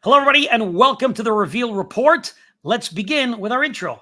Hello, everybody, and welcome to the Reveal Report. Let's begin with our intro.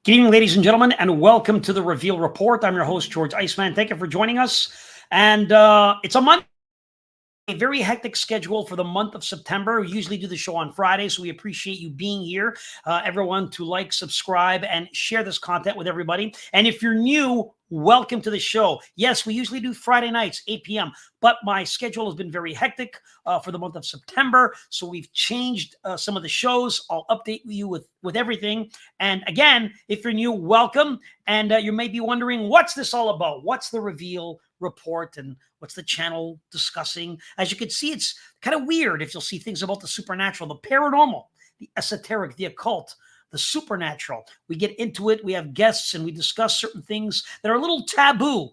Good evening, ladies and gentlemen, and welcome to the Reveal Report. I'm your host, George Iceman. Thank you for joining us. And it's a month. A very hectic schedule for the month of September. We usually do the show on Friday, so we appreciate you being here. Everyone to like, subscribe, and share this content with everybody. And if you're new, welcome to the show. Yes, we usually do Friday nights, 8 p.m., but my schedule has been very hectic for the month of September, so we've changed some of the shows. I'll update you with everything. And again, if you're new, welcome. And you may be wondering, what's this all about? What's the Reveal Report and what's the channel discussing? As you can see, it's kind of weird if you'll see things about the supernatural, the paranormal, the esoteric, the occult, the supernatural. We get into it, we have guests, and we discuss certain things that are a little taboo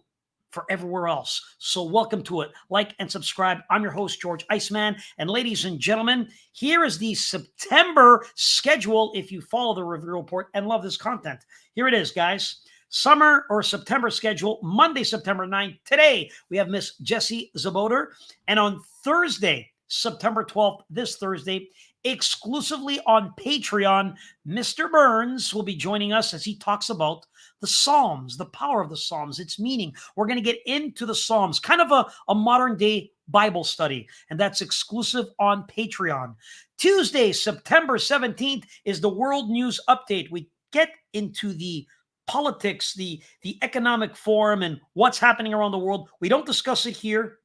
for everywhere else. So welcome to it. Like and subscribe. I'm your host, George Iceman. And ladies and gentlemen, here is the September schedule if you follow the Reveal Report and love this content. Here it is, guys. Summer or September schedule, Monday, September 9th. Today, we have Miss Jessie Czebotar. And on Thursday, September 12th, this Thursday, exclusively on Patreon, Mr. Burns will be joining us as he talks about the Psalms, the power of the Psalms, its meaning. We're going to get into the Psalms, kind of a modern day Bible study, and that's exclusive on Patreon. Tuesday, September 17th is the World News Update. We get into the politics, the economic forum, and what's happening around the world. We don't discuss it here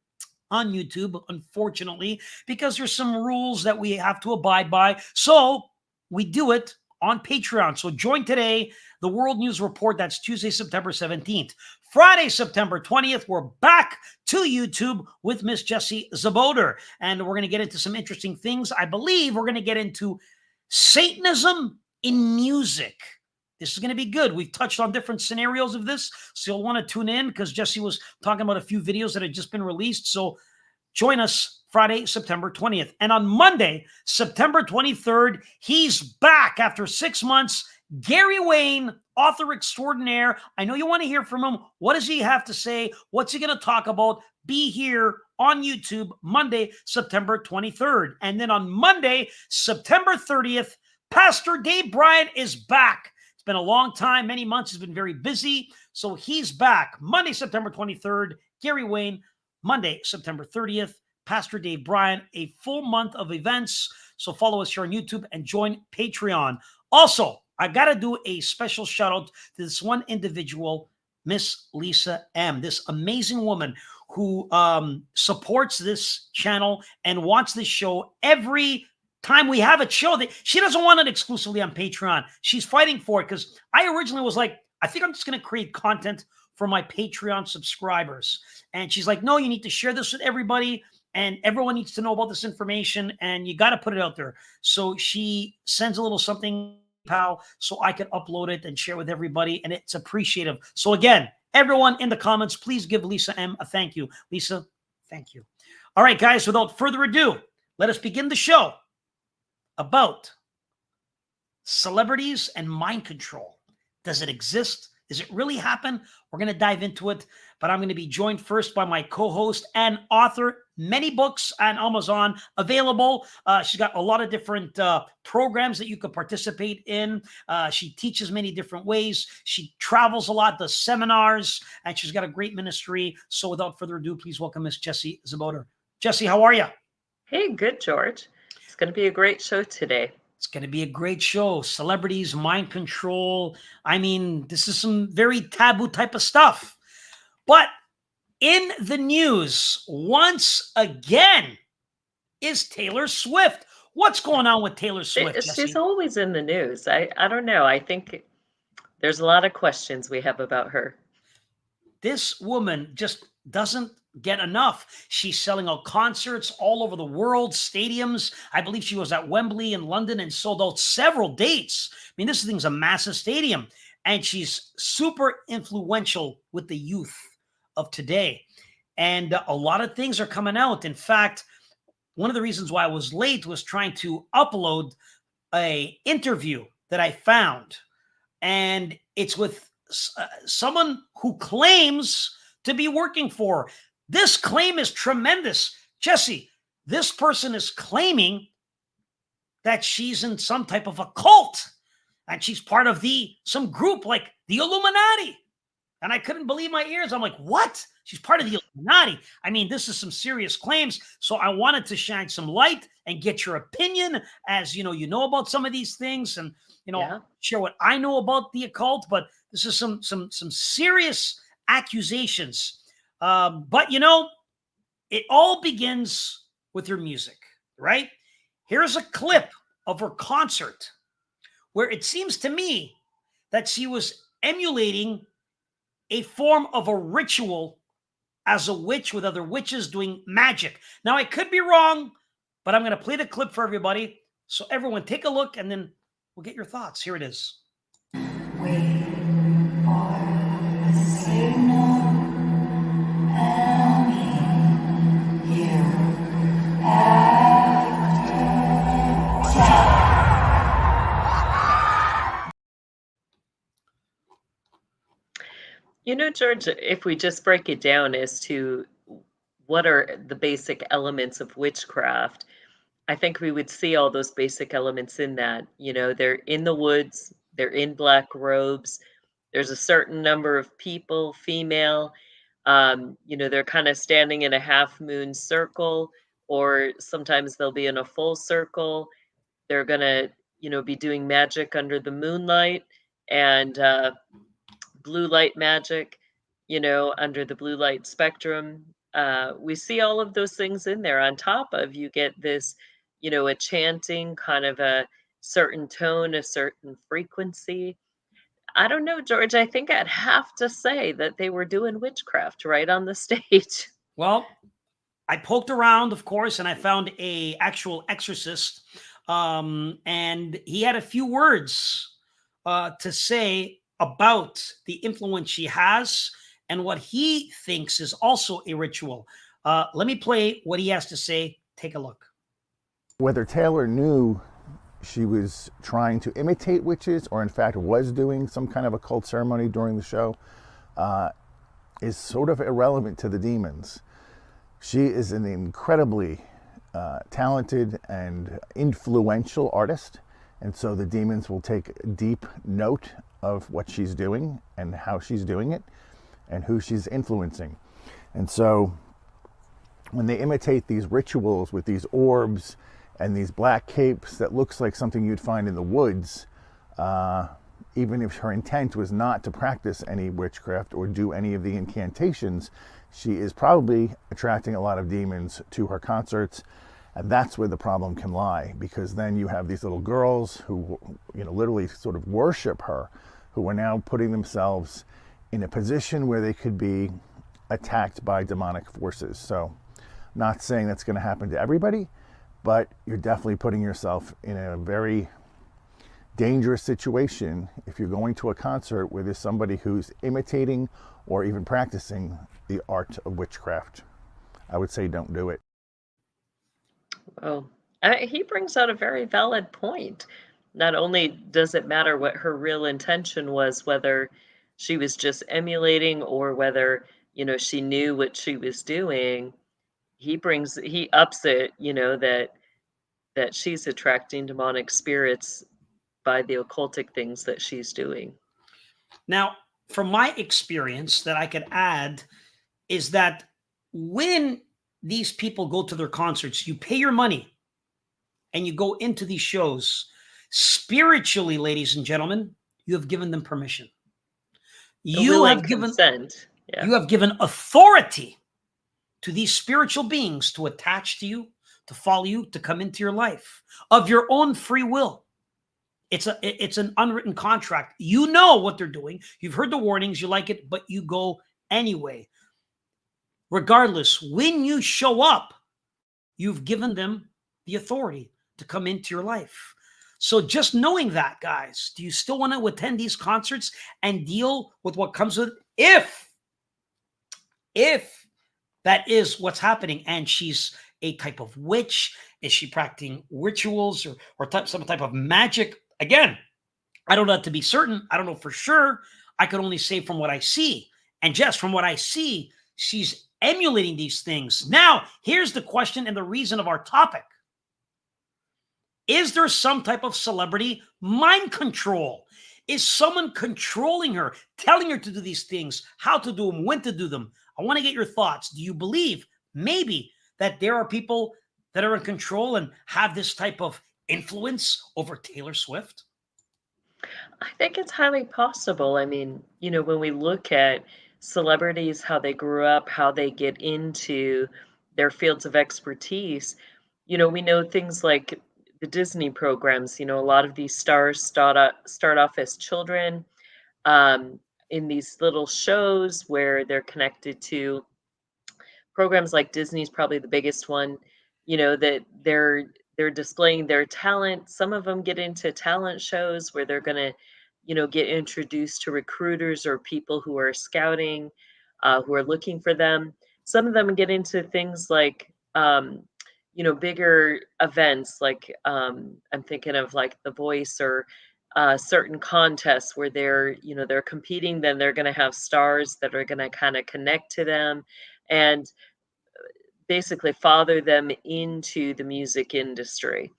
on YouTube, unfortunately, because there's some rules that we have to abide by. So we do it on Patreon. So join today, the World News Report. That's Tuesday, September 17th. Friday, September 20th, we're back to YouTube with Miss Jessie Czebotar. And we're going to get into some interesting things. I believe we're going to get into Satanism in music. This is going to be good. We've touched on different scenarios of this, so you'll want to tune in because Jessie was talking about a few videos that had just been released. So join us Friday, September 20th. And on Monday, September 23rd, he's back after 6 months. Gary Wayne, author extraordinaire. I know you want to hear from him. What does he have to say? What's he going to talk about? Be here on YouTube Monday, September 23rd. And then on Monday, September 30th, Pastor Dave Bryant is back. been a long time, many months. He's been very busy. So he's back Monday, September 23rd. Gary Wayne, Monday, September 30th. Pastor Dave Bryant, a full month of events. So follow us here on YouTube and join Patreon. Also, I got to do a special shout out to this one individual, Miss Lisa M., this amazing woman who supports this channel and wants this show every time we have a show. That she doesn't want it exclusively on Patreon. She's fighting for it because I originally was like, I think I'm just going to create content for my Patreon subscribers. And she's like, no, you need to share this with everybody. And everyone needs to know about this information. And you got to put it out there. So she sends a little something, pal, so I can upload it and share with everybody. And it's appreciative. So again, everyone in the comments, please give Lisa M. a thank you. Lisa, thank you. All right, guys, without further ado, let us begin the show about celebrities and mind control. Does it exist? Does it really happen? We're going to dive into it, but I'm going to be joined first by my co-host and author. Many books on Amazon available. She's got a lot of different programs that you could participate in. She teaches many different ways. She travels a lot, does seminars, and she's got a great ministry. So without further ado, please welcome Miss Jessie Czebotar. Jessie, how are you? Hey, good, George. It's going to be a great show today. It's going to be a great show. Celebrities, mind control. I mean, this is some very taboo type of stuff. But in the news, once again, is Taylor Swift. What's going on with Taylor Swift, Jessie? She's always in the news. I don't know. I think there's a lot of questions we have about her. This woman just doesn't get enough. She's selling out concerts all over the world, stadiums. I believe she was at Wembley in London and sold out several dates. I mean, this thing's a massive stadium. And she's super influential with the youth of today. And a lot of things are coming out. In fact, one of the reasons why I was late was trying to upload an interview that I found. And it's with someone who claims to be working for her. This claim is tremendous. Jessie, this person is claiming that she's in some type of a cult and she's part of some group like the Illuminati. And I couldn't believe my ears. I'm like, what? She's part of the Illuminati. I mean, this is some serious claims. So I wanted to shine some light and get your opinion as, you know about some of these things and, share what I know about the occult. But this is some serious accusations. But, it all begins with your music, right? Here's a clip of her concert where it seems to me that she was emulating a form of a ritual as a witch with other witches doing magic. Now, I could be wrong, but I'm going to play the clip for everybody. So everyone take a look and then we'll get your thoughts. Here it is. Wait for the signal. George, if we just break it down as to what are the basic elements of witchcraft, I think we would see all those basic elements in that. They're in the woods, they're in black robes, there's a certain number of people, female, they're kind of standing in a half moon circle, or sometimes they'll be in a full circle. They're going to, be doing magic under the moonlight and blue light magic, under the blue light spectrum. We see all of those things in there. On top of, you get this, a chanting, kind of a certain tone, a certain frequency. I don't know, George. I think I'd have to say that they were doing witchcraft right on the stage. Well, I poked around, of course, and I found a actual exorcist, and he had a few words to say about the influence she has and what he thinks is also a ritual. Let me play what he has to say. Take a look. Whether Taylor knew she was trying to imitate witches or in fact was doing some kind of occult ceremony during the show is sort of irrelevant to the demons. She is an incredibly talented and influential artist, and so the demons will take deep note of what she's doing and how she's doing it and who she's influencing. And so when they imitate these rituals with these orbs and these black capes that looks like something you'd find in the woods, even if her intent was not to practice any witchcraft or do any of the incantations, she is probably attracting a lot of demons to her concerts. And that's where the problem can lie, because then you have these little girls who, literally sort of worship her, who are now putting themselves in a position where they could be attacked by demonic forces. So, not saying that's going to happen to everybody, but you're definitely putting yourself in a very dangerous situation if you're going to a concert where there's somebody who's imitating or even practicing the art of witchcraft. I would say don't do it. Well, he brings out a very valid point. Not only does it matter what her real intention was, whether she was just emulating or whether, she knew what she was doing, he ups it, that she's attracting demonic spirits by the occultic things that she's doing. Now, from my experience that I could add is that when these people go to their concerts, you pay your money and you go into these shows. Spiritually, ladies and gentlemen, you have given them permission. You have given consent. Yeah. You have given authority to these spiritual beings to attach to you, to follow you, to come into your life of your own free will. It's an unwritten contract. You know what they're doing. You've heard the warnings. You like it, but you go anyway. Regardless, when you show up, you've given them the authority to come into your life. So just knowing that, guys, do you still want to attend these concerts and deal with what comes with it? If that is what's happening and she's a type of witch, is she practicing rituals or some type of magic? Again, I don't know that to be certain. I don't know for sure. I could only say from what I see. And just from what I see, she's emulating these things. Now, here's the question and the reason of our topic. Is there some type of celebrity mind control? Is someone controlling her, telling her to do these things, how to do them, when to do them? I want to get your thoughts. Do you believe maybe that there are people that are in control and have this type of influence over Taylor Swift? I think it's highly possible. I mean, when we look at celebrities, how they grew up, how they get into their fields of expertise, we know things like the Disney programs. A lot of these stars start off as children in these little shows where they're connected to programs like Disney's probably the biggest one, that they're displaying their talent. Some of them get into talent shows where they're going to, get introduced to recruiters or people who are scouting, who are looking for them. Some of them get into things like, bigger events like I'm thinking of like The Voice or certain contests where they're competing. Then they're going to have stars that are going to kind of connect to them and basically father them into the music industry.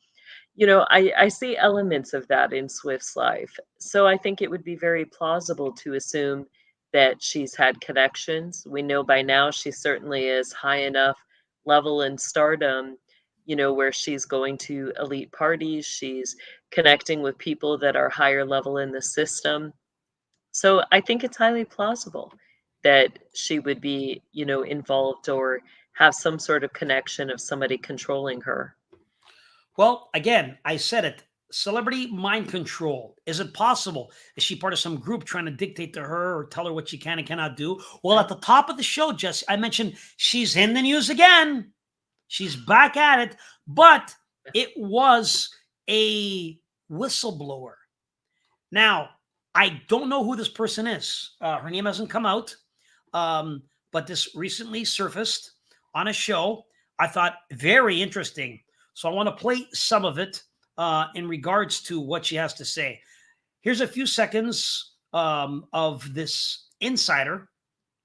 I see elements of that in Swift's life. So I think it would be very plausible to assume that she's had connections. We know by now she certainly is high enough level in stardom, where she's going to elite parties, she's connecting with people that are higher level in the system. So I think it's highly plausible that she would be, involved or have some sort of connection of somebody controlling her. Well, again, I said it. Celebrity mind control. Is it possible? Is she part of some group trying to dictate to her or tell her what she can and cannot do? Well, at the top of the show, Jesse, I mentioned she's in the news again. She's back at it, but it was a whistleblower. Now, I don't know who this person is. Her name hasn't come out, but this recently surfaced on a show. I thought very interesting. So I want to play some of it in regards to what she has to say. Here's a few seconds of this insider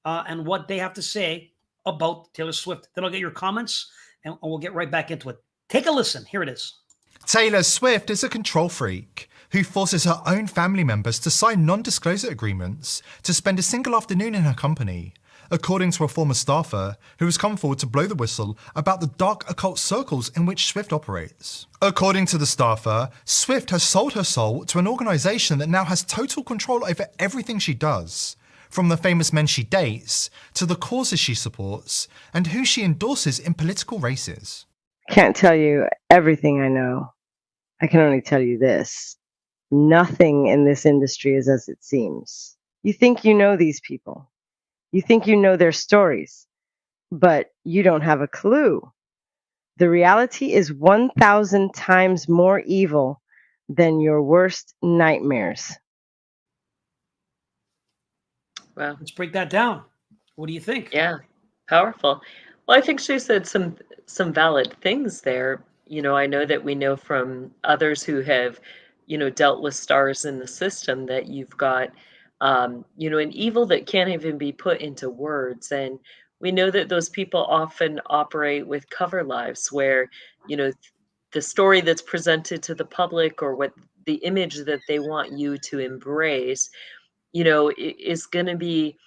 and what they have to say about Taylor Swift. Then I'll get your comments and we'll get right back into it. Take a listen. Here it is. Taylor Swift is a control freak who forces her own family members to sign non-disclosure agreements to spend a single afternoon in her company, according to a former staffer who has come forward to blow the whistle about the dark occult circles in which Swift operates. According to the staffer, Swift has sold her soul to an organisation that now has total control over everything she does, from the famous men she dates to the causes she supports and who she endorses in political races. Can't tell you everything I know. I can only tell you this. Nothing in this industry is as it seems. You think you know these people. You think you know their stories, but you don't have a clue. The reality is 1,000 times more evil than your worst nightmares. Wow. Let's break that down. What do you think? Yeah, powerful. Well, I think she said some valid things there. I know that we know from others who have, dealt with stars in the system that you've got, an evil that can't even be put into words. And we know that those people often operate with cover lives where, the story that's presented to the public or what the image that they want you to embrace, is going to be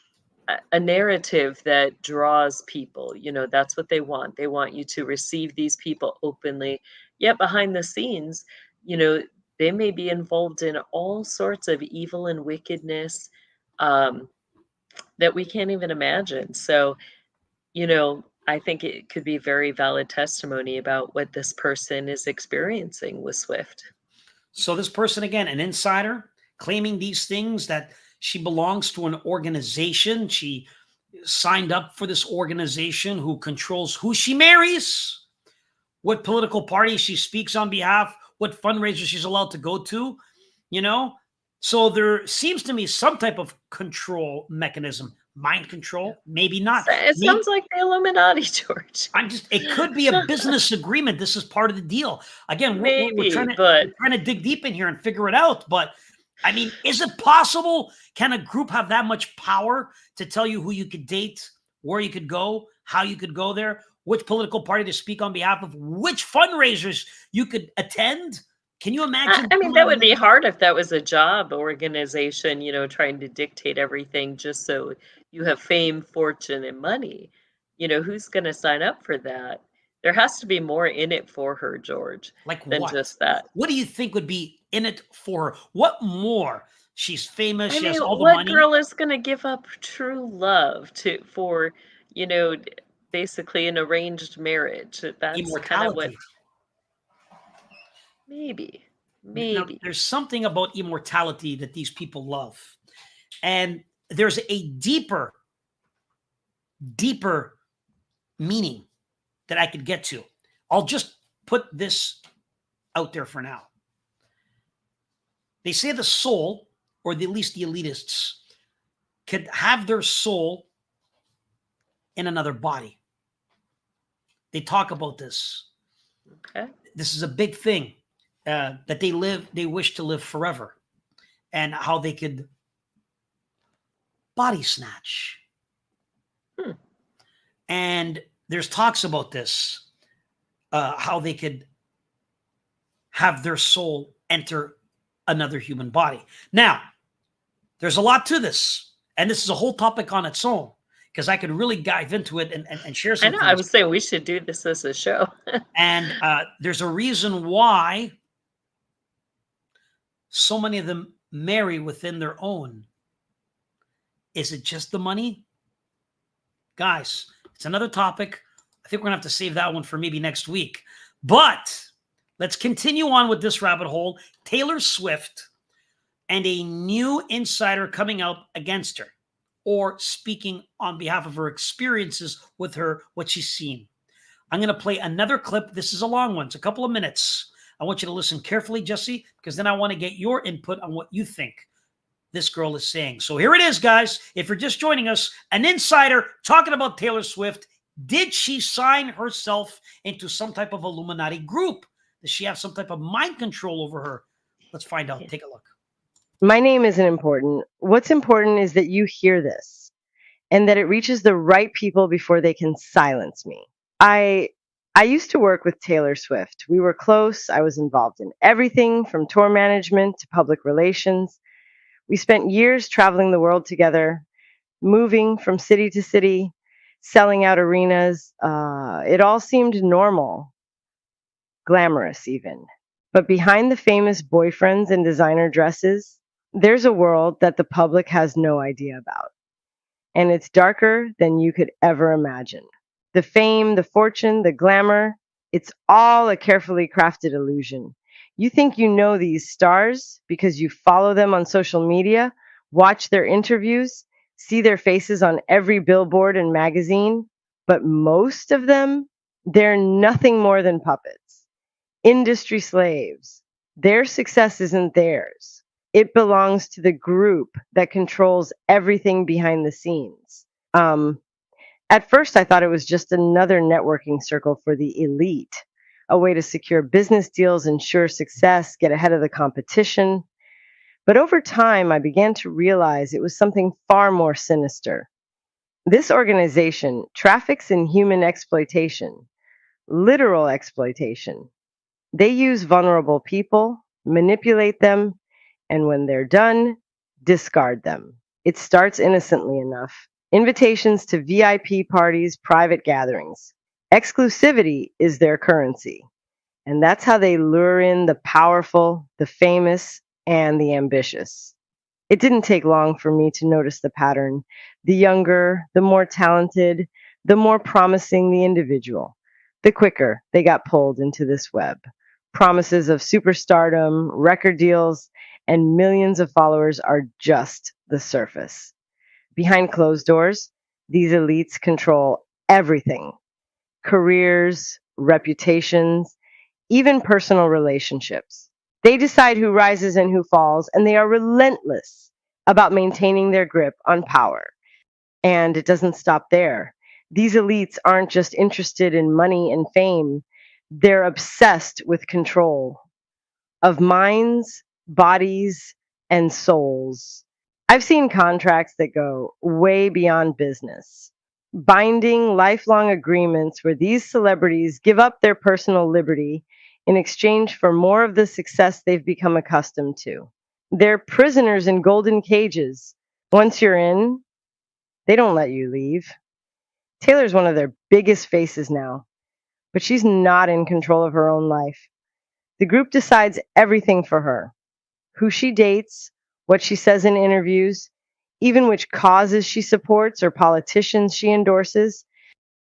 a narrative that draws people. That's what they want. They want you to receive these people openly. Yet behind the scenes, you know, they may be involved in all sorts of evil and wickedness um, that we can't even imagine. So, I think it could be very valid testimony about what this person is experiencing with Swift. So this person, again, an insider, claiming these things, that she belongs to an organization. She signed up for this organization who controls who she marries, what political party she speaks on behalf, what fundraiser she's allowed to go to, you know? So there seems to me some type of control mechanism, mind control, maybe not. It Maybe, sounds like the Illuminati, George. it could be a business agreement. This is part of the deal. Again, we're Maybe, trying to, but we're trying to dig deep in here and figure it out. But I mean, is it possible? Can a group have that much power to tell you who you could date, where you could go, how you could go there, which political party to speak on behalf of, which fundraisers you could attend? Can you imagine? I mean, that would be hard if that was a job organization, trying to dictate everything just so you have fame, fortune, and money. Who's going to sign up for that? There has to be more in it for her, George, Like than what? just that. What do you think would be in it for her? What more? She's famous. I She has mean, all the what money. girl is going to give up true love for, you know, d- basically an arranged marriage? That's kind of what Immortality. maybe, Now, maybe. there's something about immortality that these people love. And there's a deeper meaning that I could get to. I'll just put this out there for now. They say the soul, or at least the elitists, could have their soul in another body. They talk about this. Okay. This is a big thing, that they wish to live forever, and how they could body snatch. Hmm. And there's talks about this, how they could have their soul enter another human body. Now, there's a lot to this, and this is a whole topic on its own, because I could really dive into it and share I some know. I things. was saying we should do this as a show. And there's a reason why so many of them marry within their own. Is it just the money? Guys, it's another topic. I think we're going to have to save that one for maybe next week. But let's continue on with this rabbit hole. Taylor Swift and a new insider coming out against her, or speaking on behalf of her experiences with her, what she's seen. I'm going to play another clip. This is a long one. It's a couple of minutes. I want you to listen carefully, Jesse, because then I want to get your input on what you think this girl is saying. So here it is, guys. If you're just joining us, an insider talking about Taylor Swift. Did she sign herself into some type of Illuminati group? Does she have some type of mind control over her? Let's find out. Take a look. My name isn't important. What's important is that you hear this and that it reaches the right people before they can silence me. I I used to work with Taylor Swift. We were close. I was involved in everything from tour management to public relations. We spent years traveling the world together, moving from city to city, selling out arenas. It all seemed normal, glamorous even. But behind the famous boyfriends and designer dresses, there's a world that the public has no idea about. And it's darker than you could ever imagine. The fame, the fortune, the glamour, it's all a carefully crafted illusion. You think you know these stars because you follow them on social media, watch their interviews, see their faces on every billboard and magazine, but most of them, they're nothing more than puppets, industry slaves. Their success isn't theirs. It belongs to the group that controls everything behind the scenes. Um, at first, I thought it was just another networking circle for the elite, a way to secure business deals, ensure success, get ahead of the competition. But over time, I began to realize it was something far more sinister. This organization traffics in human exploitation, literal exploitation. They use vulnerable people, manipulate them, and when they're done, discard them. It starts innocently enough. Invitations to VIP parties, private gatherings. Exclusivity is their currency. And that's how they lure in the powerful, the famous, and the ambitious. It didn't take long for me to notice the pattern. The younger, the more talented, the more promising the individual, the quicker they got pulled into this web. Promises of superstardom, record deals, and millions of followers are just the surface. Behind closed doors, these elites control everything: careers, reputations, even personal relationships. They decide who rises and who falls, and they are relentless about maintaining their grip on power. And it doesn't stop there. These elites aren't just interested in money and fame, they're obsessed with control of minds, bodies, and souls. I've seen contracts that go way beyond business, binding lifelong agreements where these celebrities give up their personal liberty in exchange for more of the success they've become accustomed to. They're prisoners in golden cages. Once you're in, they don't let you leave. Taylor's one of their biggest faces now, but she's not in control of her own life. The group decides everything for her: who she dates, what she says in interviews, even which causes she supports or politicians she endorses.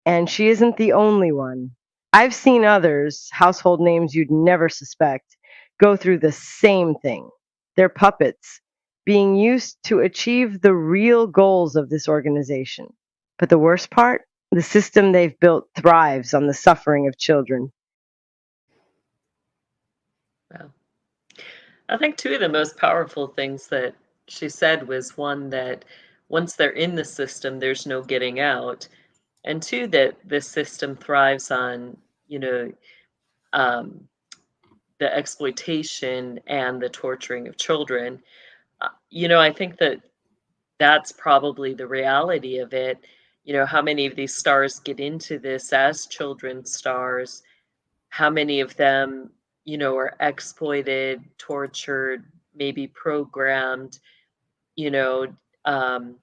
And she isn't the only one. I've seen others, household names you'd never suspect, go through the same thing. They're puppets, being used to achieve the real goals of this organization. But the worst part? The system they've built thrives on the suffering of children. Wow. I think two of the most powerful things that she said was, one, that once they're in the system, there's no getting out, and two, that the system thrives on, you know, um, the exploitation and the torturing of children. I think that that's probably the reality of it. How many of these stars get into this as children stars? How many of them, are exploited, tortured, maybe programmed, you know, um,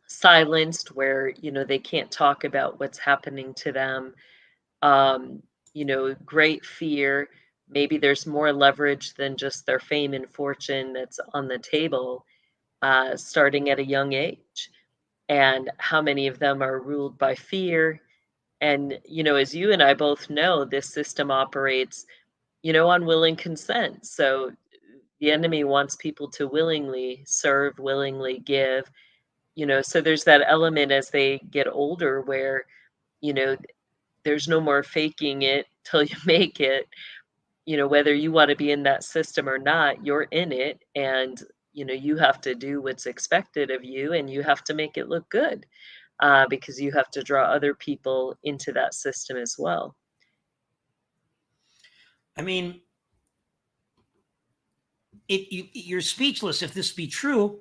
silenced, where, they can't talk about what's happening to them. Great fear. Maybe there's more leverage than just their fame and fortune that's on the table, starting at a young age. And how many of them are ruled by fear? And, as you and I both know, this system operates, on willing consent. So the enemy wants people to willingly serve, willingly give, so there's that element as they get older where, you know, there's no more faking it till you make it. Whether you want to be in that system or not, you're in it, and, you have to do what's expected of you, and you have to make it look good, because you have to draw other people into that system as well. I mean, you're speechless if this be true.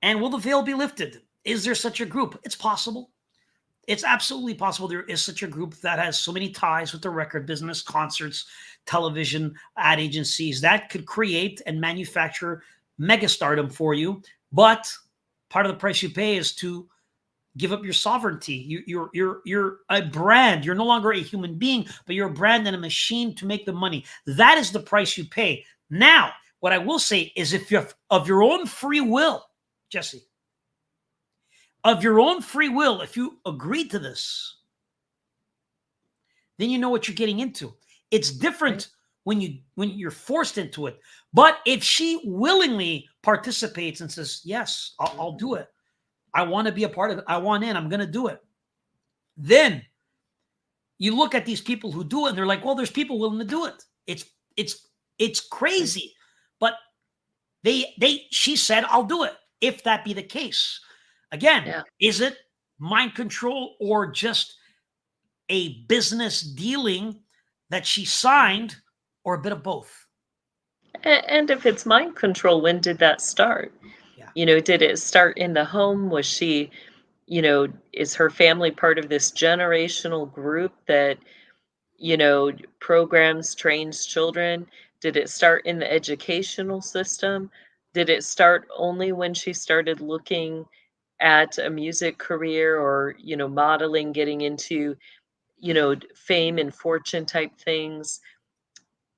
And will the veil be lifted? Is there such a group? It's possible. It's absolutely possible there is such a group that has so many ties with the record business, concerts, television, ad agencies that could create and manufacture megastardom for you. But part of the price you pay is to give up your sovereignty. You're a brand. You're no longer a human being, but you're a brand and a machine to make the money. That is the price you pay. Now, what I will say is, if you're of your own free will, Jesse, of your own free will, if you agree to this, then you know what you're getting into. It's different when you're forced into it. But if she willingly participates and says, "Yes, I'll do it. I want to be a part of it. I want in. I'm going to do it." Then you look at these people who do it, and they're like, "Well, there's people willing to do it." It's crazy, but she said, "I'll do it." If that be the case, again, is it mind control or just a business dealing that she signed, or a bit of both? And if it's mind control, when did that start? Yeah. Did it start in the home? Was she, is her family part of this generational group that, programs, trains children? Did it start in the educational system? Did it start only when she started looking at a music career or, modeling, getting into, fame and fortune type things?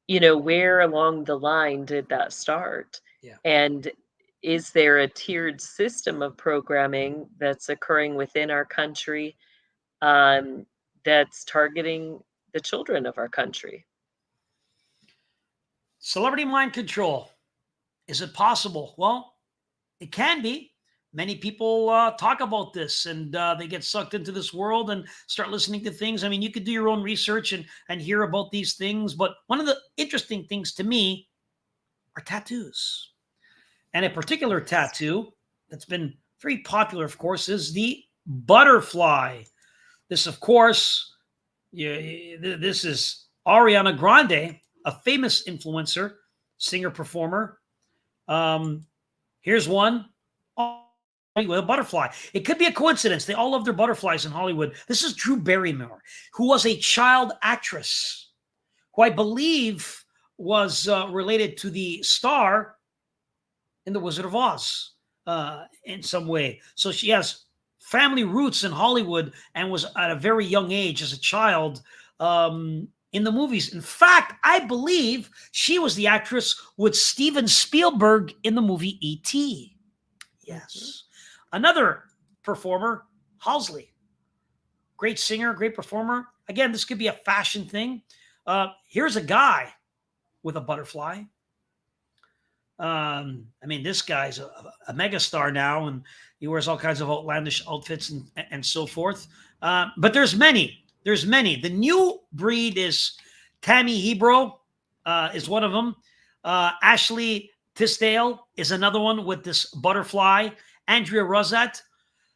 Where along the line did that start? Yeah. And is there a tiered system of programming that's occurring within our country, um, that's targeting the children of our country? Celebrity mind control. Is it possible? Well, it can be. Many people talk about this, and they get sucked into this world and start listening to things. I mean, you could do your own research and hear about these things. But one of the interesting things to me are tattoos. And a particular tattoo that's been very popular, of course, is the butterfly. This, of course, this is Ariana Grande, a famous influencer, singer, performer. Here's one with a butterfly. It could be a coincidence. They all love their butterflies in Hollywood. This is Drew Barrymore, who was a child actress, who I believe was related to the star in The Wizard of Oz in some way. So she has family roots in Hollywood and was at a very young age as a child in the movies. In fact, I believe she was the actress with Steven Spielberg in the movie E.T. Yes. Another performer, Halsey. Great singer, great performer. Again, this could be a fashion thing. Here's a guy with a butterfly. I mean, this guy's a megastar now, and he wears all kinds of outlandish outfits and so forth. But there's many. There's many. The new breed is Tammy Hebro, is one of them. Ashley Tisdale is another one with this butterfly. Andrea Rosette.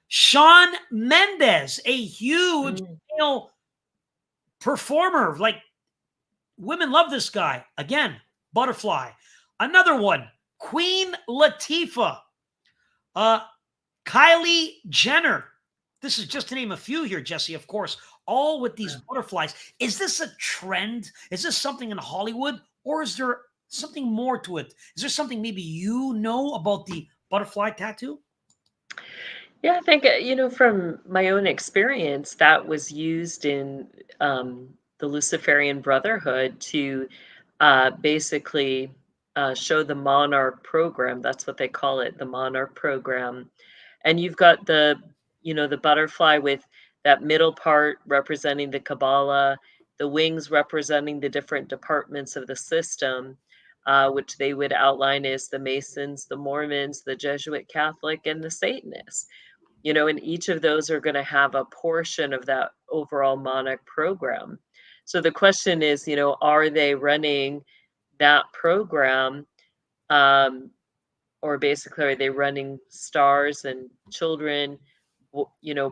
Shawn Mendes, a huge male performer. Like, women love this guy. Again, butterfly. Another one, Queen Latifah. Kylie Jenner. This is just to name a few here, Jesse, of course, all with these butterflies. Is this a trend? Is this something in Hollywood, or is there something more to it? Is there something maybe you know about the butterfly tattoo? Yeah, I think, from my own experience, that was used in the Luciferian Brotherhood to basically show the monarch program. That's what they call it, the monarch program. And you've got the butterfly with that middle part representing the Kabbalah, the wings representing the different departments of the system, which they would outline as the Masons, the Mormons, the Jesuit Catholic, and the Satanists. And each of those are going to have a portion of that overall monarch program. So the question is, are they running that program, or basically, are they running stars and children,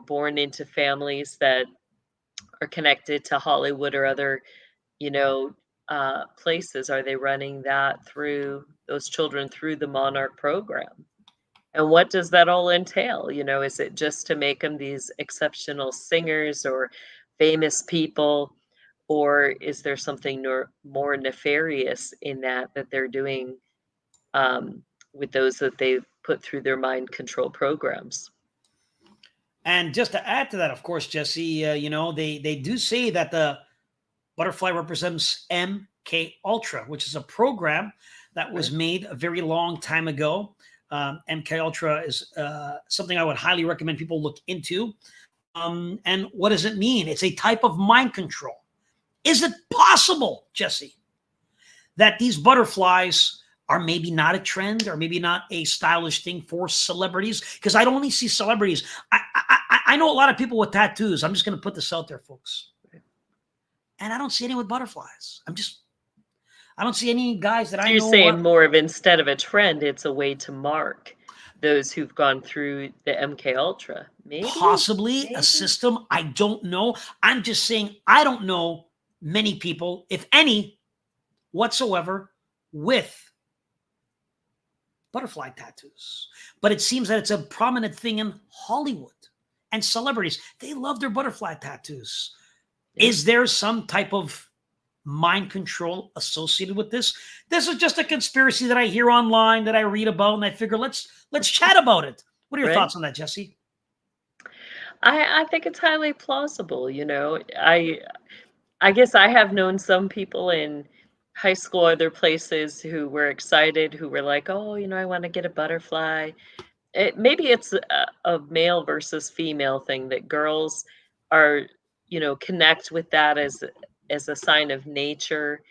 born into families that are connected to Hollywood or other, places? Are they running that through those children through the monarch program? And what does that all entail? Is it just to make them these exceptional singers or famous people? Or is there something more nefarious in that they're doing with those that they've put through their mind control programs? And just to add to that, of course, Jesse, they do say that the butterfly represents MK Ultra, which is a program that was Right. made a very long time ago. MK Ultra is something I would highly recommend people look into. And what does it mean? It's a type of mind control. Is it possible, Jesse, that these butterflies are maybe not a trend or maybe not a stylish thing for celebrities? Because I don't only see celebrities. I know a lot of people with tattoos. I'm just going to put this out there, folks. And I don't see any with butterflies. I don't see any guys that So I you're know. saying more of, instead of a trend, it's a way to mark those who've gone through the MK Ultra. Maybe? Possibly a Maybe? system. I don't know. I'm just saying I don't know many people, if any, whatsoever, with butterfly tattoos. But it seems that it's a prominent thing in Hollywood and celebrities. They love their butterfly tattoos. Yeah. Is there some type of mind control associated with this? This is just a conspiracy that I hear online, that I read about, and I figure let's chat about it. What are your Right. thoughts on that, Jesse? I think it's highly plausible, I guess I have known some people in high school, other places, who were excited, who were like, "Oh, I want to get a butterfly." Maybe it's a male versus female thing, that girls are, connect with that as a sign of nature.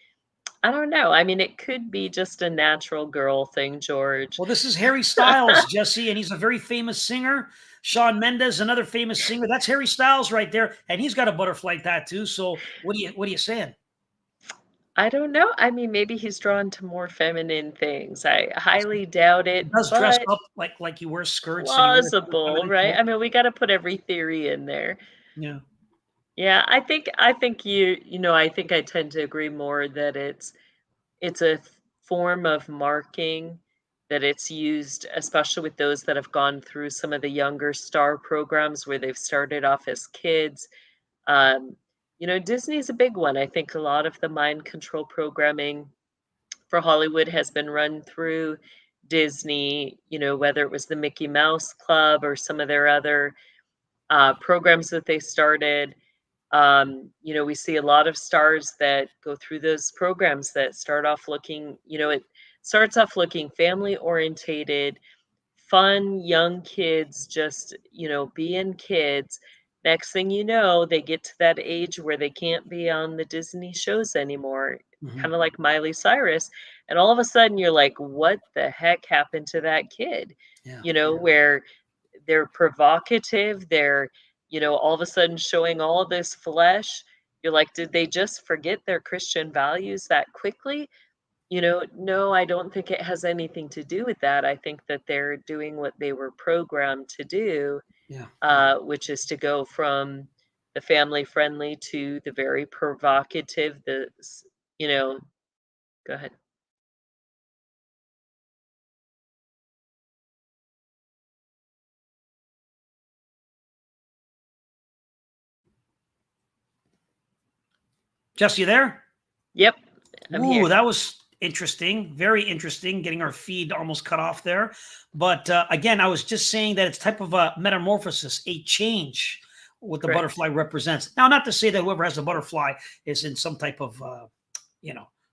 I don't know. I mean, it could be just a natural girl thing, George. Well, this is Harry Styles, Jesse, and he's a very famous singer. Shawn Mendes, another famous singer. That's Harry Styles right there, and he's got a butterfly tattoo. So what are you saying? I don't know. I mean, maybe he's drawn to more feminine things. I highly doubt He it, does dress but up like he wears skirts and he wears plausible, feminine right? clothes. I mean, we got to put every theory in there. Yeah. Yeah, I think I think I tend to agree more that it's a form of marking, that it's used especially with those that have gone through some of the younger star programs where they've started off as kids. Um, Disney's a big one. I think a lot of the mind control programming for Hollywood has been run through Disney, whether it was the Mickey Mouse Club or some of their other programs that they started. We see a lot of stars that go through those programs that start off looking, it starts off looking family orientated, fun, young kids, just, being kids. Next thing you know, they get to that age where they can't be on the Disney shows anymore, Mhm. kind of like Miley Cyrus. And all of a sudden you're like, what the heck happened to that kid? Yeah. Where they're provocative, they're, all of a sudden showing all this flesh. You're like, did they just forget their Christian values that quickly? No, I don't think it has anything to do with that. I think that they're doing what they were programmed to do, Yeah. which is to go from the family friendly to the very provocative, go ahead. Jesse, you there? Yep, I'm Ooh, here. that was interesting. Very interesting. Getting our feed almost cut off there. But again, I was just saying that it's type of a metamorphosis, a change, what the Correct. butterfly represents. Now, not to say that whoever has a butterfly is in some type of,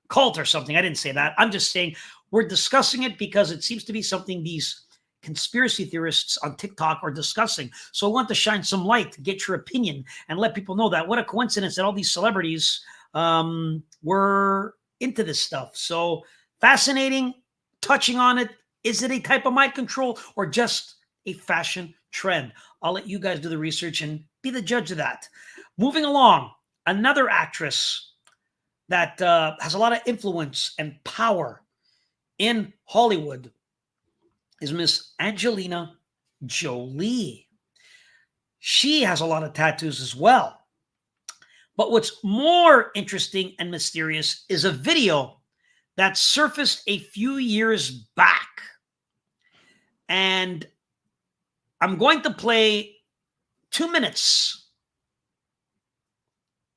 cult or something. I didn't say that. I'm just saying we're discussing it because it seems to be something these conspiracy theorists on TikTok are discussing. So I want to shine some light to get your opinion and let people know that what a coincidence that all these celebrities were into this stuff. So fascinating, touching on it. Is it a type of mind control or just a fashion trend? I'll let you guys do the research and be the judge of that. Moving along, another actress that has a lot of influence and power in Hollywood is Miss Angelina Jolie. She has a lot of tattoos as well. But what's more interesting and mysterious is a video that surfaced a few years back. And I'm going to play 2 minutes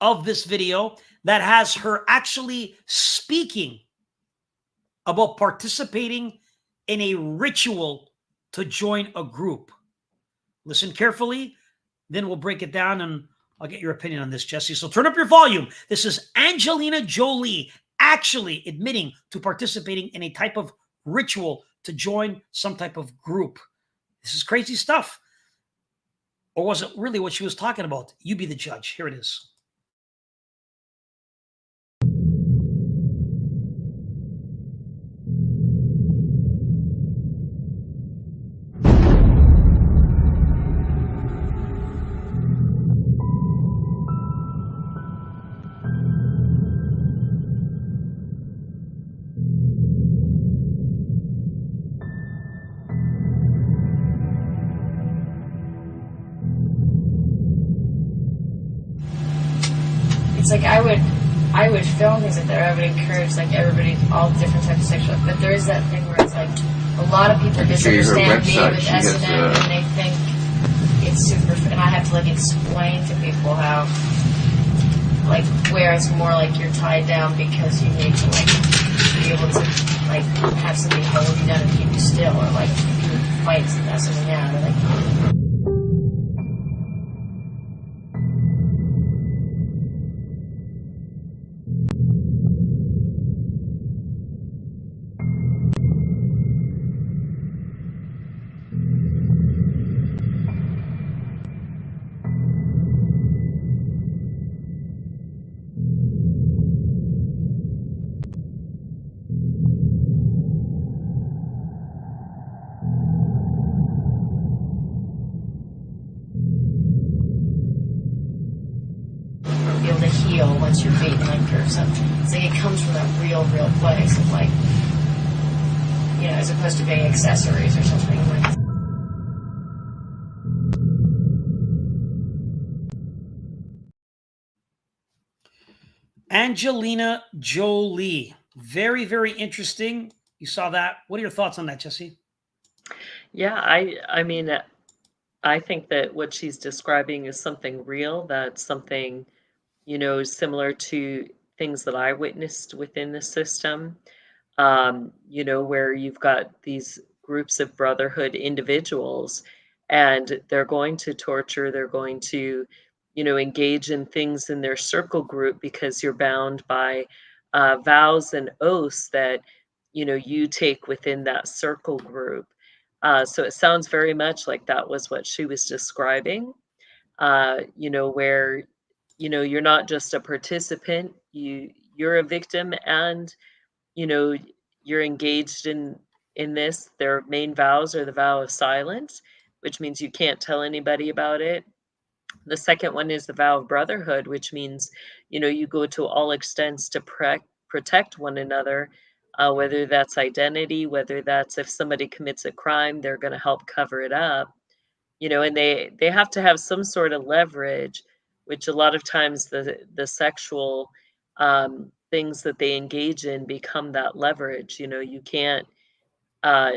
of this video that has her actually speaking about participating in a ritual to join a group. Listen carefully, then we'll break it down and I'll get your opinion on this, Jesse. So turn up your volume. This is Angelina Jolie actually admitting to participating in a type of ritual to join some type of group. This is crazy stuff. Or was it really what she was talking about? You be the judge. Here it is. It's like I would film things like that. I would encourage like everybody, all different types of sexual. But there is that thing where it's like a lot of people misunderstand me with S&M and they think it's super. And I have to like explain to people how, like, where it's more like you're tied down because you need to like be able to like have somebody hold you down and keep you still, or like you fight S&M down, or like. Once you're beaten like or something. It's like it comes from that real place of like, you know, as opposed to being accessories or something like. Angelina Jolie. Very, very interesting. You saw that. What are your thoughts on that, Jesse? Yeah, I mean, I think that what she's describing is something real. That's something, you know, similar to things that I witnessed within the system, you know, where you've got these groups of brotherhood individuals and they're going to torture, they're going to, you know, engage in things in their circle group because you're bound by vows and oaths that, you know, you take within that circle group. So it sounds very much like that was what she was describing, you know, where you know you're not just a participant, you're a victim, and you know you're engaged in this. Their main vows are the vow of silence, which means you can't tell anybody about it. The second one is the vow of brotherhood, which means you know you go to all extents to protect one another, whether that's identity, whether that's if somebody commits a crime, they're going to help cover it up, you know, and they have to have some sort of leverage, which a lot of times the sexual things that they engage in become that leverage. You know, you can't uh,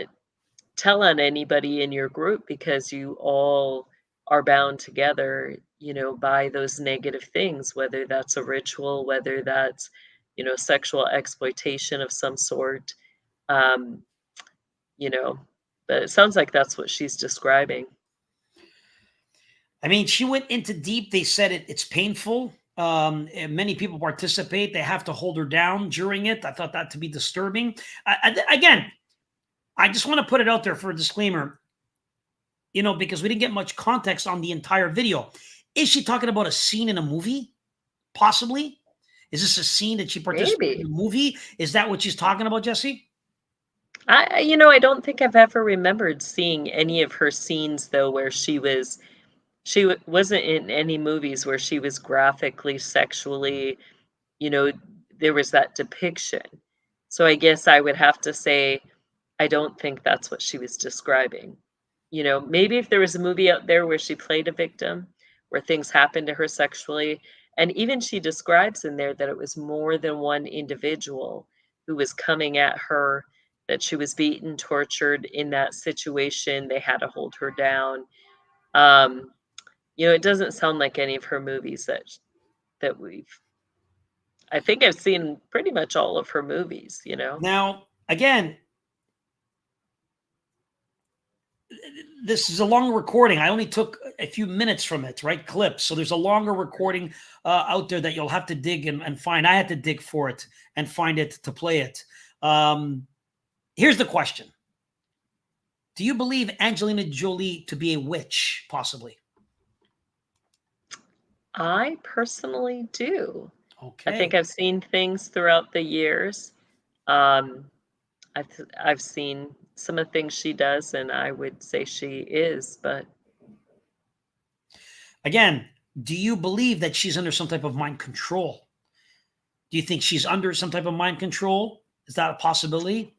tell on anybody in your group because you all are bound together, you know, by those negative things, whether that's a ritual, whether that's, you know, sexual exploitation of some sort, um, you know, but it sounds like that's what she's describing. I mean, she went into deep. They said it's painful. And many people participate. They have to hold her down during it. I thought that to be disturbing. Again, I just want to put it out there for a disclaimer, you know, because we didn't get much context on the entire video. Is she talking about a scene in a movie? Possibly. Is this a scene that she participated in a movie? Is that what she's talking about, Jesse? You know, I don't think I've ever remembered seeing any of her scenes though where wasn't in any movies where she was graphically sexually, you know, there was that depiction. So I guess I would have to say I don't think that's what she was describing. You know, maybe if there was a movie out there where she played a victim, where things happened to her sexually, and even she describes in there that it was more than one individual who was coming at her, that she was beaten, tortured in that situation. They had to hold her down. Um, it doesn't sound like any of her movies that we've. I think I've seen pretty much all of her movies. Now, again, this is a long recording. I only took a few minutes from it, right? Clips. So there's a longer recording out there that you'll have to dig and find. I had to dig for it and find it to play it. Here's the question. Do you believe Angelina Jolie to be a witch, possibly? I personally do. Okay. I think I've seen things throughout the years. I've seen some of the things she does, and I would say she is, but again, do you believe that she's under some type of mind control? Do you think she's under some type of mind control? Is that a possibility?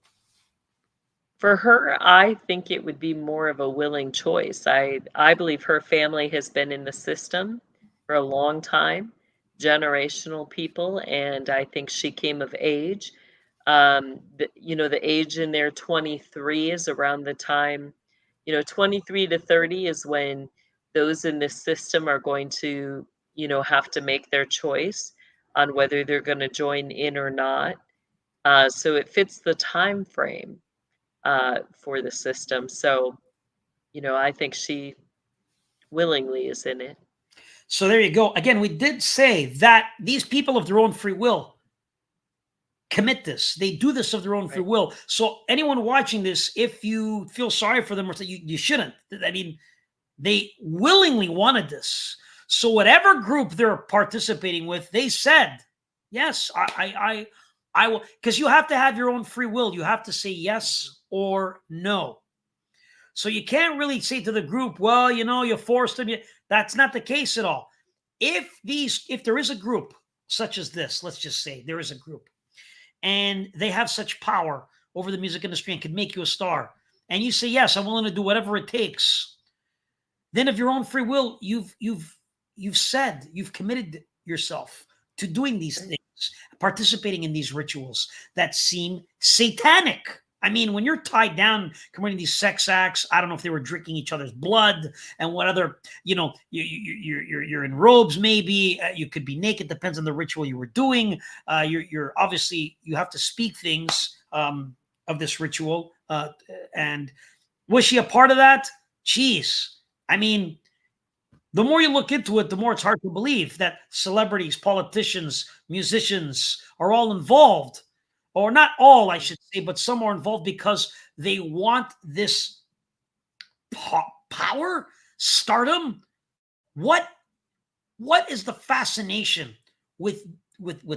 for her, I think it would be more of a willing choice. I believe her family has been in the system for a long time, generational people, and I think she came of age. The age in their 23 is around the time, 23 to 30 is when those in this system are going to, have to make their choice on whether they're going to join in or not. So it fits the time frame for the system. So, I think she willingly is in it. So there you go. Again, we did say that these people of their own free will commit this. They do this of their own free will. So anyone watching this, if you feel sorry for them or say you shouldn't, I mean, they willingly wanted this. So whatever group they're participating with, they said, yes, I will, because you have to have your own free will. You have to say yes or no. So you can't really say to the group, well, you forced them. That's not the case at all. If there is a group such as this, let's just say there is a group, and they have such power over the music industry and can make you a star, and you say, yes, I'm willing to do whatever it takes, then of your own free will, you've committed yourself to doing these things, participating in these rituals that seem satanic. I mean, when you're tied down, committing these sex acts, I don't know if they were drinking each other's blood and what other, you're in robes, maybe you could be naked. Depends on the ritual you were doing. You're obviously, you have to speak things of this ritual. And was she a part of that? Jeez. I mean, the more you look into it, the more it's hard to believe that celebrities, politicians, musicians are all involved. Or not all, I should say, but some are involved because they want this power, stardom. What is the fascination with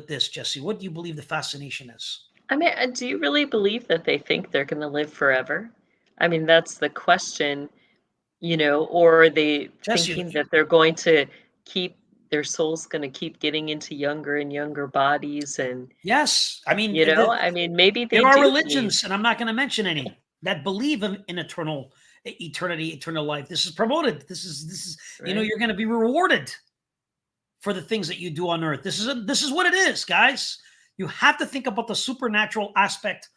this, Jessie? What do you believe the fascination is? I mean, do you really believe that they think they're going to live forever? I mean, that's the question, or are they Jessie, thinking that they're going to keep their soul's going to keep getting into younger and younger bodies? And yes, I mean, maybe they there are do religions, and I'm not going to mention any, that believe in eternal life. This is promoted. This is right. You're going to be rewarded for the things that you do on earth. This is what it is, guys. You have to think about the supernatural aspect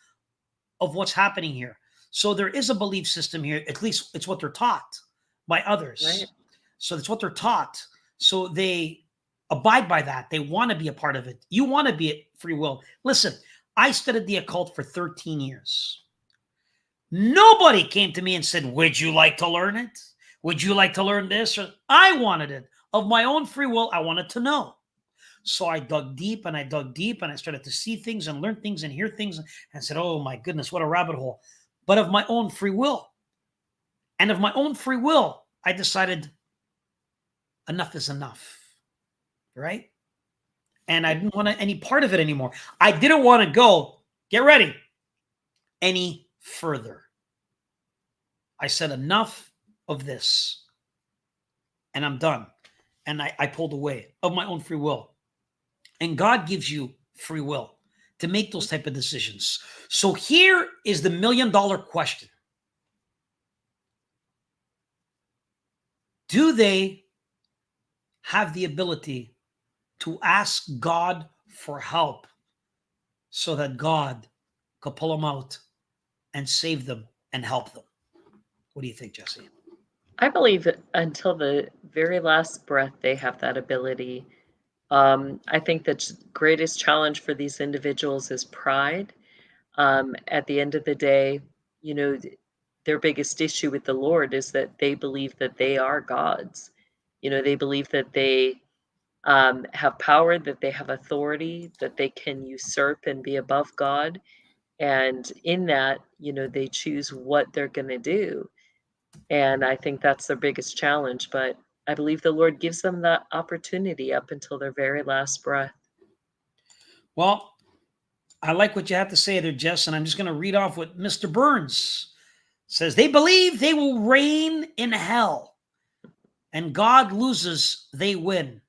of what's happening here. So there is a belief system here. At least it's what they're taught by others. Right. So that's what they're taught. So they abide by that. They want to be a part of it. You want to be at free will. Listen, I studied the occult for 13 years. Nobody came to me and said, would you like to learn it? Would you like to learn this? I wanted it. Of my own free will, I wanted to know. So I dug deep and I started to see things and learn things and hear things and said, oh my goodness, what a rabbit hole. But of my own free will. And of my own free will, I decided enough is enough, right? And I didn't want any part of it anymore. I didn't want to go, get ready, any further. I said enough of this, and I'm done. And I pulled away of my own free will. And God gives you free will to make those type of decisions. So here is the $1 million question. Do they have the ability to ask God for help so that God could pull them out and save them and help them. What do you think, Jessie? I believe until the very last breath, they have that ability. I think the greatest challenge for these individuals is pride. At the end of the day, you know, their biggest issue with the Lord is that they believe that they are gods. You know, they believe that they have power, that they have authority, that they can usurp and be above God. And in that, you know, they choose what they're going to do. And I think that's their biggest challenge. But I believe the Lord gives them that opportunity up until their very last breath. Well, I like what you have to say there, Jess, and I'm just going to read off what Mr. Burns says. They believe they will reign in hell, and God loses, they win.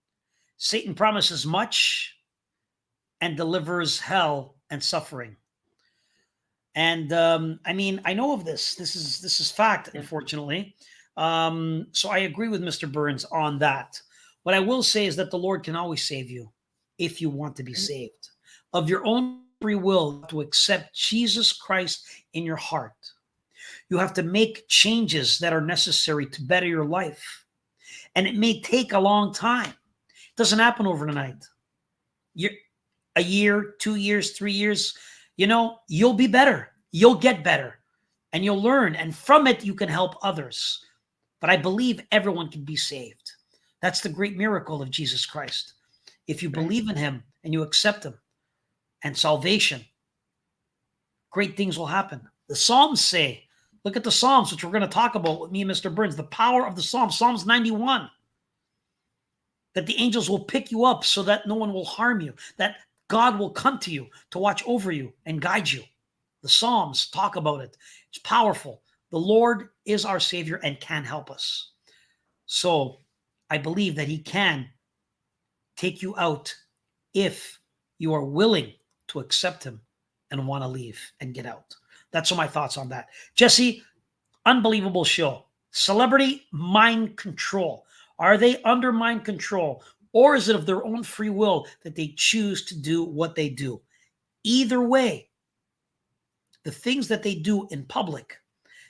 Satan promises much and delivers hell and suffering. And I mean, I know of this. This is fact, unfortunately. So I agree with Mr. Burns on that. What I will say is that the Lord can always save you if you want to be saved. Of your own free will, to accept Jesus Christ in your heart. You have to make changes that are necessary to better your life. And it may take a long time. It doesn't happen overnight. A year, 2 years, 3 years, you know, you'll be better. You'll get better and you'll learn. And from it, you can help others. But I believe everyone can be saved. That's the great miracle of Jesus Christ. If you believe in him and you accept him and salvation, great things will happen. The Psalms say, look at the Psalms, which we're going to talk about with me and Mr. Burns, the power of the Psalms, Psalms 91, that the angels will pick you up so that no one will harm you, that God will come to you to watch over you and guide you. The Psalms talk about it. It's powerful. The Lord is our Savior and can help us. So I believe that he can take you out if you are willing to accept him and want to leave and get out. That's all my thoughts on that. Jessie, unbelievable show. Celebrity mind control. Are they under mind control? Or is it of their own free will that they choose to do what they do? Either way, the things that they do in public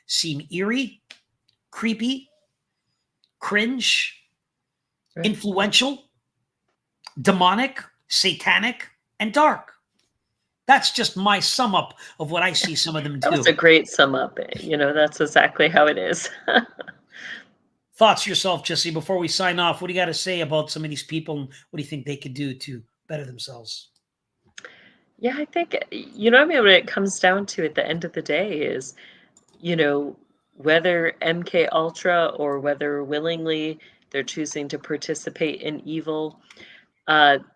seem eerie, creepy, cringe, influential, demonic, satanic, and dark. That's just my sum up of what I see some of them do. That was a great sum up. You know, that's exactly how it is. Thoughts yourself, Jessie, before we sign off. What do you got to say about some of these people and what do you think they could do to better themselves? Yeah, I think, you know, I mean, what it comes down to at the end of the day is, you know, whether MK Ultra or whether willingly they're choosing to participate in evil,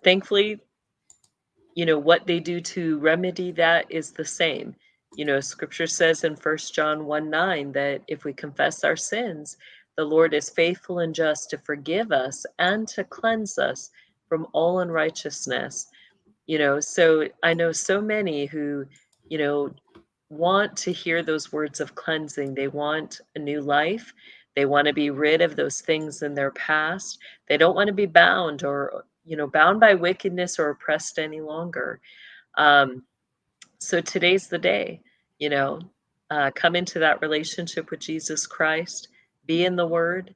thankfully, you know, what they do to remedy that is the same. You know, scripture says in 1 John 1:9 that if we confess our sins, the Lord is faithful and just to forgive us and to cleanse us from all unrighteousness. You know, so I know so many who, you know, want to hear those words of cleansing. They want a new life. They want to be rid of those things in their past. They don't want to be bound or, you know, bound by wickedness or oppressed any longer. So today's the day, you know, come into that relationship with Jesus Christ, be in the Word.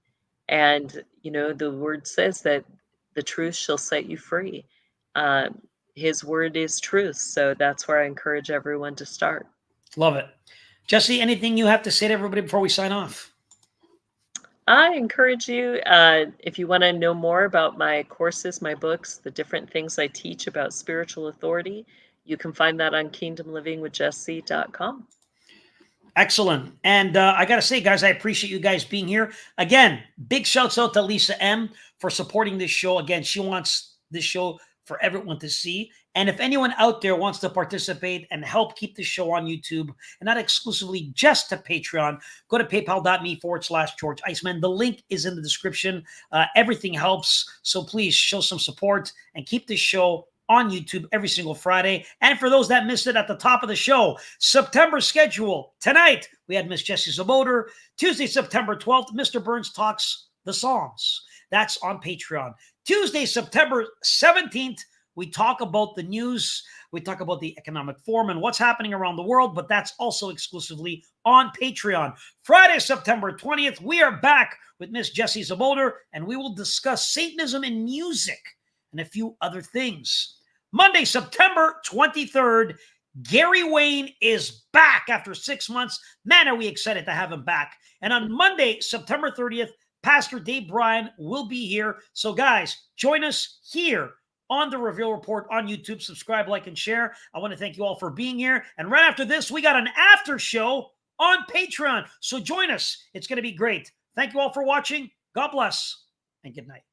And, you know, the Word says that the truth shall set you free. His Word is truth. So that's where I encourage everyone to start. Love it. Jessie, anything you have to say to everybody before we sign off? I encourage you, if you want to know more about my courses, my books, the different things I teach about spiritual authority, you can find that on kingdomlivingwithjessie.com. Excellent. And I got to say, guys, I appreciate you guys being here. Again, big shouts out to Lisa M. for supporting this show. Again, she wants this show for everyone to see. And if anyone out there wants to participate and help keep the show on YouTube and not exclusively just to Patreon, go to paypal.me/George Iceman. The link is in the description. Everything helps. So please show some support and keep this show on YouTube every single Friday. And for those that missed it at the top of the show, September schedule. Tonight, we had Miss Jessie Czebotar. Tuesday, September 12th, Mr. Burns Talks the Psalms. That's on Patreon. Tuesday, September 17th, We talk about the news. We talk about the economic forum and what's happening around the world, but that's also exclusively on Patreon. Friday, September 20th, we are back with Miss Jessie Czebotar, and we will discuss Satanism in music and a few other things. Monday, September 23rd, Gary Wayne is back after 6 months. Man, are we excited to have him back. And on Monday, September 30th, Pastor Dave Bryan will be here. So guys, join us here on The Reveal Report on YouTube. Subscribe, like, and share. I want to thank you all for being here. And right after this, we got an after show on Patreon. So join us. It's going to be great. Thank you all for watching. God bless and good night.